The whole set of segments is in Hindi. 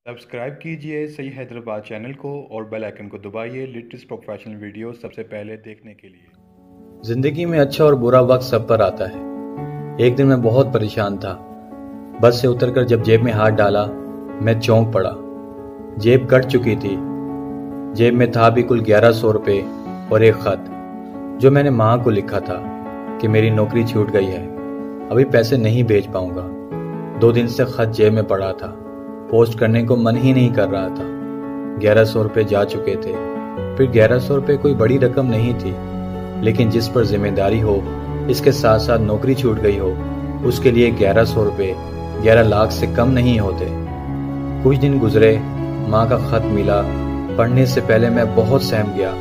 सब्सक्राइब कीजिए सही हैदराबाद चैनल को और बेल आइकन को दबाइए लेटेस्ट प्रोफेशनल वीडियो सबसे पहले देखने के लिए। जिंदगी में अच्छा और बुरा वक्त सब पर आता है। एक दिन मैं बहुत परेशान था। बस से उतरकर जब जेब में हाथ डाला, मैं चौंक पड़ा। जेब कट चुकी थी। जेब में था भी कुल 1100 रुपये और एक खत जो मैंने माँ को लिखा था कि मेरी नौकरी छूट गई है, अभी पैसे नहीं भेज पाऊंगा। 2 दिन से खत जेब में पड़ा था, पोस्ट करने को मन ही नहीं कर रहा था। 1100 रुपये जा चुके थे। फिर 1100 रुपये कोई बड़ी रकम नहीं थी, लेकिन जिस पर जिम्मेदारी हो, इसके साथ साथ नौकरी छूट गई हो, उसके लिए 1100 रुपये 11 लाख से कम नहीं होते। कुछ दिन गुजरे, माँ का खत मिला। पढ़ने से पहले मैं बहुत सहम गया।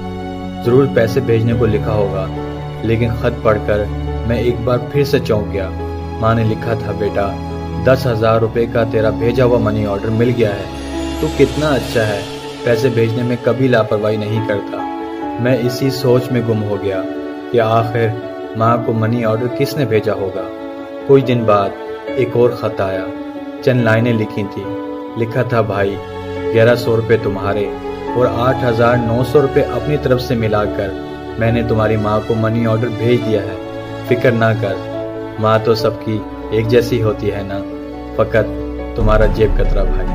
जरूर पैसे भेजने को लिखा होगा, लेकिन खत पढ़कर मैं एक बार फिर से चौंक गया। माँ ने लिखा था, बेटा 10,000 रुपये का तेरा भेजा हुआ मनी ऑर्डर मिल गया है। तू कितना अच्छा है, पैसे भेजने में कभी लापरवाही नहीं करता। मैं इसी सोच में गुम हो गया कि आखिर माँ को मनी ऑर्डर किसने भेजा होगा। कुछ दिन बाद एक और खत आया। चंद लाइनें लिखी थी। लिखा था, भाई 1100 रुपये तुम्हारे और 8,900 रुपये अपनी तरफ से मिलाकर मैंने तुम्हारी माँ को मनी ऑर्डर भेज दिया है। फिक्र ना कर, माँ तो सबकी एक जैसी होती है ना, फकत तुम्हारा जेब कतरा भाई।